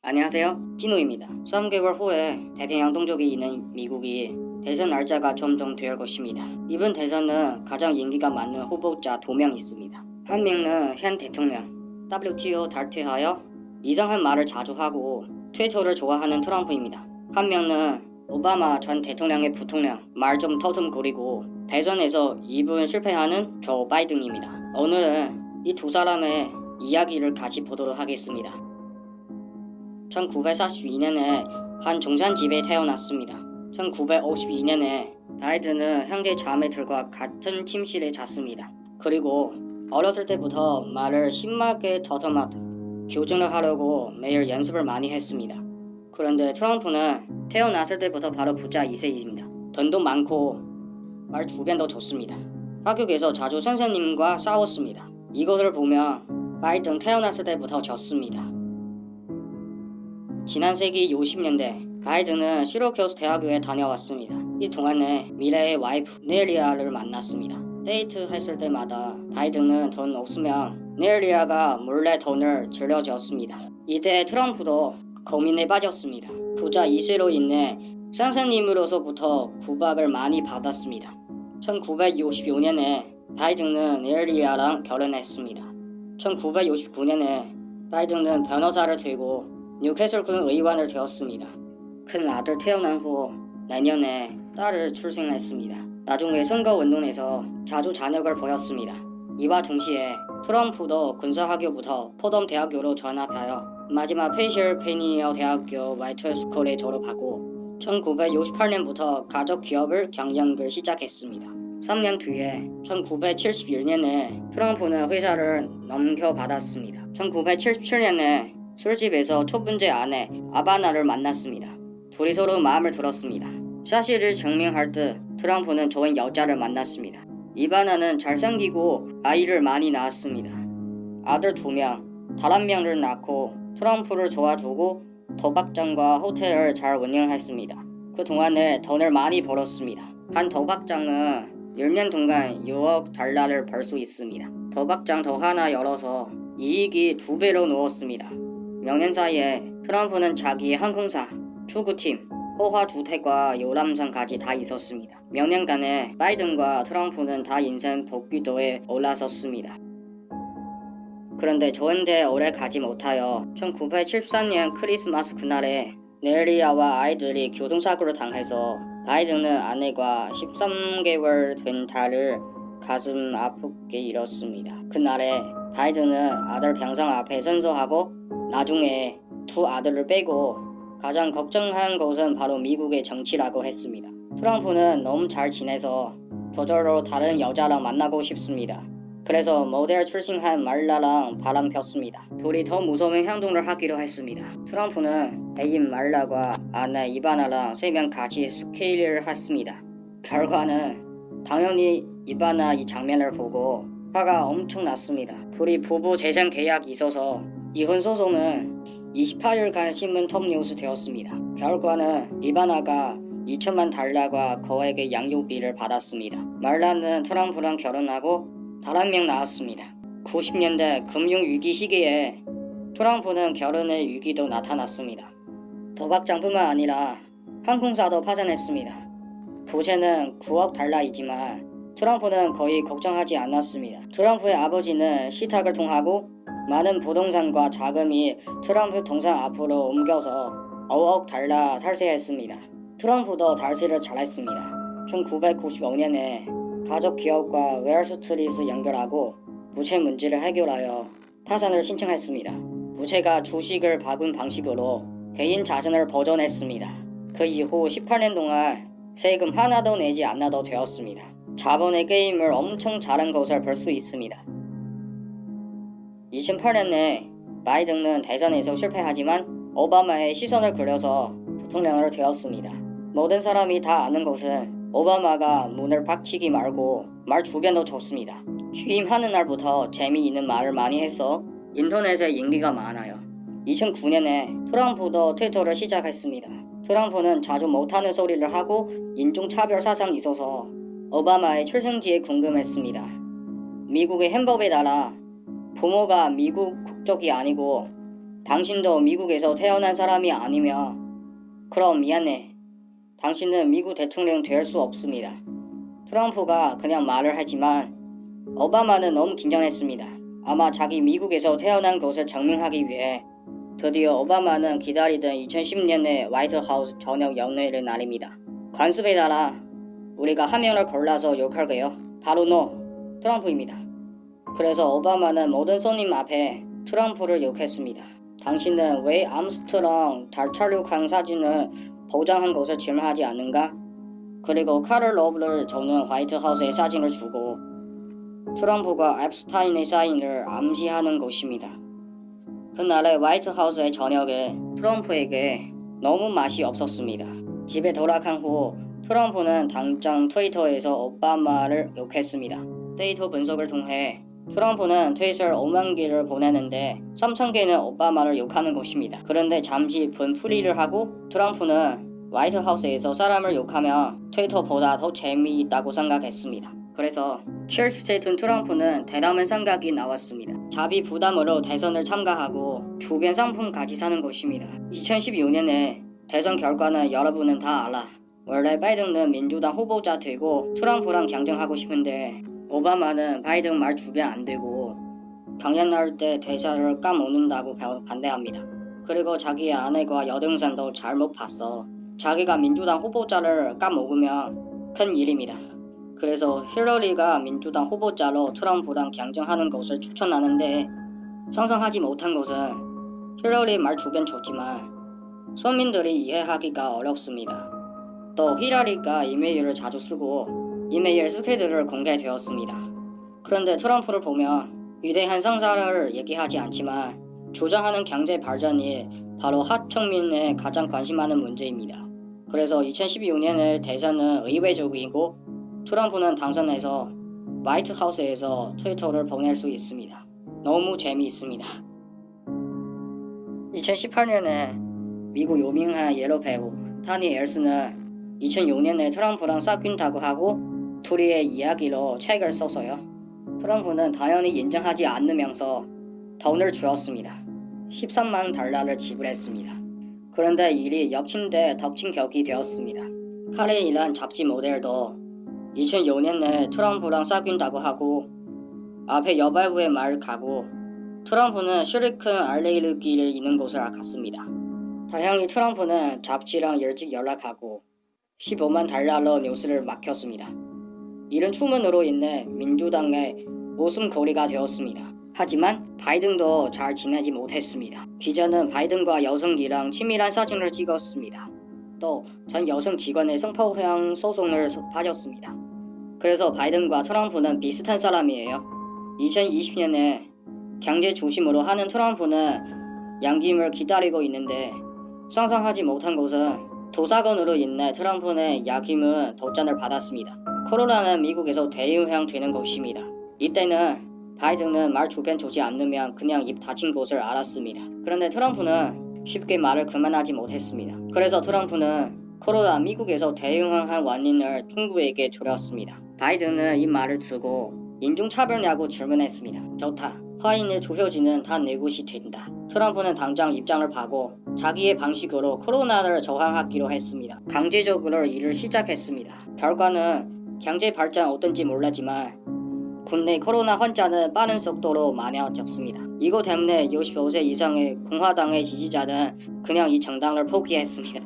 안녕하세요. 피노입니다. 3개월 후에 태평양 동쪽에 있는 미국이 대선 날짜가 점정될 것입니다. 이번 대선은 가장 인기가 많은 후보자 2명 있습니다. 한 명은 현 대통령, WTO 탈퇴하여 이상한 말을 자주 하고 트위터를 좋아하는 트럼프입니다. 한 명은 오바마 전 대통령의 부통령, 말 좀 터듬거리고 대선에서 2분 실패하는 조 바이든입니다. 오늘은 이 두 사람의 이야기를 같이 보도록 하겠습니다. 1942년에 한 중산집에 태어났습니다. 1952년에 바이든은 형제 자매들과 같은 침실에 잤습니다. 그리고 어렸을 때부터 말을 심하게 더듬어도 교정을 하려고 매일 연습을 많이 했습니다. 그런데 트럼프는 태어났을 때부터 바로 부자 2세입니다. 돈도 많고 말 2배 더 좋습니다. 학교에서 자주 선생님과 싸웠습니다. 이것을 보면 바이든 태어났을 때부터 졌습니다. 지난 세기 50년대 바이든은 시러큐스 대학교에 다녀왔습니다. 이 동안에 미래의 와이프 네리아를 만났습니다. 데이트했을 때마다 바이든은 돈 없으면 네리아가 몰래 돈을 줄여줬습니다. 이때 트럼프도 고민에 빠졌습니다. 부자 2세로 인해 선생님으로서부터 구박을 많이 받았습니다. 1965년에 바이든은 네리아랑 결혼했습니다. 1969년에 바이든은 변호사를 되고 뉴캐슬군 의원을 되었습니다. 큰 아들 태어난 후 내년에 딸을 출생했습니다. 나중에 선거운동에서 자주 잔역을 보였습니다. 이와 동시에 트럼프도 군사학교부터 포덤대학교로 전학하여 마지막 펜실베니아 대학교 와이트스쿨에 졸업하고 1968년부터 가족기업을 경영을 시작했습니다. 3년 뒤에 1971년에 트럼프는 회사를 넘겨받았습니다. 1977년에 술집에서 첫 번째 아내 아바나를 만났습니다. 둘이 서로 마음을 들었습니다. 사실을 증명할 듯 트럼프는 좋은 여자를 만났습니다. 이바나는 잘생기고 아이를 많이 낳았습니다. 아들 2명, 달 1명을 낳고 트럼프를 도와주고 도박장과 호텔을 잘 운영했습니다. 그 동안에 돈을 많이 벌었습니다. 한 도박장은 10년 동안 6억 달러를 벌 수 있습니다. 도박장 더 하나 열어서 이익이 2배로 누웠습니다. 몇 년 사이에 트럼프는 자기 항공사, 축구팀, 호화주택과 요람선까지 다 있었습니다. 몇 년간에 바이든과 트럼프는 다 인생 복귀도에 올라섰습니다. 그런데 좋은데 오래 가지 못하여 1974년 크리스마스 그날에 네리아와 아이들이 교통사고를 당해서 바이든은 아내과 13개월 된 딸을 가슴 아프게 잃었습니다. 그날에 바이든은 아들 병상 앞에 선서하고 나중에 2 아들을 빼고 가장 걱정한 것은 바로 미국의 정치라고 했습니다. 트럼프는 너무 잘 지내서 저절로 다른 여자랑 만나고 싶습니다. 그래서 모델 출신한 말라랑 바람 폈습니다. 둘이 더 무서운 행동을 하기로 했습니다. 트럼프는 애인 말라와 아내 이바나랑 3명 같이 스케일을 했습니다. 결과는 당연히 이바나 이 장면을 보고 화가 엄청 났습니다. 둘이 부부 재산 계약이 있어서 이혼 소송은 28일간 신문 톱뉴스 되었습니다. 결과는 이바나가 2천만 달러와 거액의 양육비를 받았습니다. 말라는 트럼프랑 결혼하고 달 1명 낳았습니다. 90년대 금융위기 시기에 트럼프는 결혼의 위기도 나타났습니다. 도박장뿐만 아니라 항공사도 파산했습니다. 부채는 9억 달러이지만 트럼프는 거의 걱정하지 않았습니다. 트럼프의 아버지는 시탁을 통하고 많은 부동산과 자금이 트럼프 동산 앞으로 옮겨서 5억 달러 탈세했습니다. 트럼프도 탈세를 잘했습니다. 1995년에 가족 기업과 웨얼스트리트 연결하고 부채 문제를 해결하여 파산을 신청했습니다. 부채가 주식을 바꾼 방식으로 개인 자산을 보존했습니다. 그 이후 18년 동안 세금 하나도 내지 않아도 되었습니다. 자본의 게임을 엄청 잘한 것을 볼 수 있습니다. 2008년에 바이든은 대선에서 실패하지만 오바마의 시선을 그려서 부통령으로 되었습니다. 모든 사람이 다 아는 것은 오바마가 문을 박치기 말고 말 2배 더 줬습니다. 취임하는 날부터 재미있는 말을 많이 해서 인터넷에 인기가 많아요. 2009년에 트럼프도 트위터를 시작했습니다. 트럼프는 자주 못하는 소리를 하고 인종차별 사상이 있어서 오바마의 출생지에 궁금했습니다. 미국의 헌법에 따라 부모가 미국 국적이 아니고 당신도 미국에서 태어난 사람이 아니며 그럼 미안해. 당신은 미국 대통령 될 수 없습니다. 트럼프가 그냥 말을 하지만 오바마는 너무 긴장했습니다. 아마 자기 미국에서 태어난 것을 증명하기 위해 드디어 오바마는 기다리던 2010년의 화이트하우스 저녁 연회의 날입니다. 관습에 따라 우리가 한 명을 골라서 욕할게요. 바로 너, 트럼프입니다. 그래서 오바마는 모든 손님 앞에 트럼프를 욕했습니다. 당신은 왜 암스트롱 달 착륙한 사진을 보장한 것을 질문하지 않는가? 그리고 카를 로브를 적는 화이트하우스의 사진을 주고 트럼프가 앱스타인의 사인을 암시하는 것입니다. 그날의 화이트하우스의 저녁에 트럼프에게 너무 맛이 없었습니다. 집에 돌아간 후 트럼프는 당장 트위터에서 오바마를 욕했습니다. 데이터 분석을 통해 트럼프는 트윗을 5만 개를 보내는데 3천 개는 오바마를 욕하는 것입니다. 그런데 잠시 분풀이를 하고 트럼프는 화이트하우스에서 사람을 욕하면 트위터보다 더 재미있다고 생각했습니다. 그래서 70세 된 트럼프는 대담한 생각이 나왔습니다. 자비 부담으로 대선을 참가하고 주변 상품까지 사는 것입니다. 2016년에 대선 결과는 여러분은 다 알아. 원래 바이든은 민주당 후보자 되고 트럼프랑 경쟁하고 싶은데 오바마는 바이든 말 주변 안 되고 경연 나올 때 대사를 까먹는다고 반대합니다. 그리고 자기의 아내가 여동생도 잘못 봤어. 자기가 민주당 후보자를 까먹으면 큰 일입니다. 그래서 힐러리가 민주당 후보자로 트럼프랑 경쟁하는 것을 추천하는데 상상하지 못한 것은 힐러리 말 주변 좋지만 서민들이 이해하기가 어렵습니다. 또 힐러리가 이메일을 자주 쓰고 이메일 스케줄을 공개되었습니다. 그런데 트럼프를 보면 위대한 성사를 얘기하지 않지만 주장하는 경제 발전이 바로 하층민에 가장 관심하는 문제입니다. 그래서 2016년의 대선은 의외적이고 트럼프는 당선해서 화이트하우스에서 트위터를 보낼 수 있습니다. 너무 재미있습니다. 2018년에 미국 유명한 예로 배우 타니 엘스는 2006년에 트럼프랑 사귄다고 하고 둘이의 이야기로 책을 써서요. 트럼프는 당연히 인정하지 않으면서 돈을 주었습니다. 13만 달러를 지불했습니다. 그런데 일이 겹친데 덮친 격이 되었습니다. 카렌이란 잡지 모델도 2006년에 트럼프랑 사귄다고 하고 앞에 여발부의 말을 가고 트럼프는 실리콘 알레르기를 있는 곳을 갔습니다. 다행히 트럼프는 잡지랑 일찍 연락하고 15만 달러로 뉴스를 맡겼습니다. 이런 추문으로 인해 민주당의 웃음거리가 되었습니다. 하지만 바이든도 잘 지내지 못했습니다. 기자는 바이든과 여성이랑 친밀한 사진을 찍었습니다. 또 전 여성 직원의 성폭행 소송을 받았습니다. 그래서 바이든과 트럼프는 비슷한 사람이에요. 2020년에 경제 중심으로 하는 트럼프는 양김을 기다리고 있는데 상상하지 못한 것은 도사건으로 인해 트럼프는 야김은 덧잔을 받았습니다. 코로나는 미국에서 대유행되는 것입니다. 이때는 바이든은 말 주변 좋지 않으면 그냥 입 닫힌 것을 알았습니다. 그런데 트럼프는 쉽게 말을 그만하지 못했습니다. 그래서 트럼프는 코로나 미국에서 대유행한 원인을 중국에게 조렸습니다. 바이든은 이 말을 듣고 인종차별냐고 질문했습니다. 좋다. 화인의 조효지는 다 내 것이 된다. 트럼프는 당장 입장을 바고 자기의 방식으로 코로나를 저항하기로 했습니다. 강제적으로 일을 시작했습니다. 결과는 경제 발전 어떤지 몰랐지만 국내 코로나 환자는 빠른 속도로 많아졌습니다. 이거 때문에 65세 이상의 공화당의 지지자는 그냥 이 정당을 포기했습니다.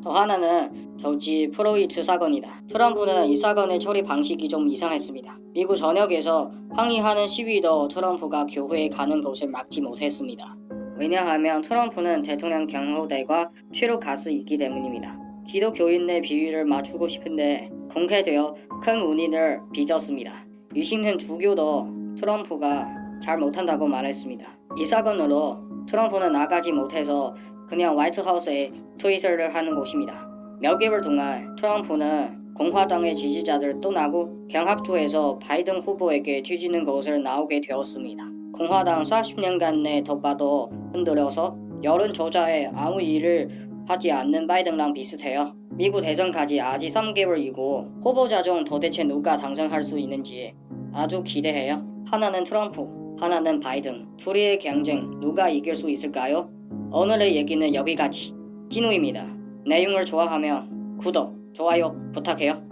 또 하나는 조지 플로이드 사건이다. 트럼프는 이 사건의 처리 방식이 좀 이상했습니다. 미국 전역에서 항의하는 시위도 트럼프가 교회에 가는 것을 막지 못했습니다. 왜냐하면 트럼프는 대통령 경호대가 최로 가수 있기 때문입니다. 기독교인의 비위를 맞추고 싶은데 공개되어 큰 운인을 빚었습니다. 유신형 주교도 트럼프가 잘 못한다고 말했습니다. 이 사건으로 트럼프는 나가지 못해서 그냥 화이트하우스에 트윗을 하는 것입니다. 몇 개월 동안 트럼프는 공화당의 지지자들을 떠나고 경합조에서 바이든 후보에게 뒤지는 것을 나오게 되었습니다. 공화당 40년간의 덕바도 흔들려서 여론조사에 아무 일을 하지 않는 바이든랑 비슷해요. 미국 대선까지 아직 3개월이고 후보자 중 도대체 누가 당선할 수 있는지 아주 기대해요. 하나는 트럼프, 하나는 바이든. 둘이의 경쟁 누가 이길 수 있을까요? 오늘의 얘기는 여기까지. 진우입니다. 내용을 좋아하면 구독, 좋아요 부탁해요.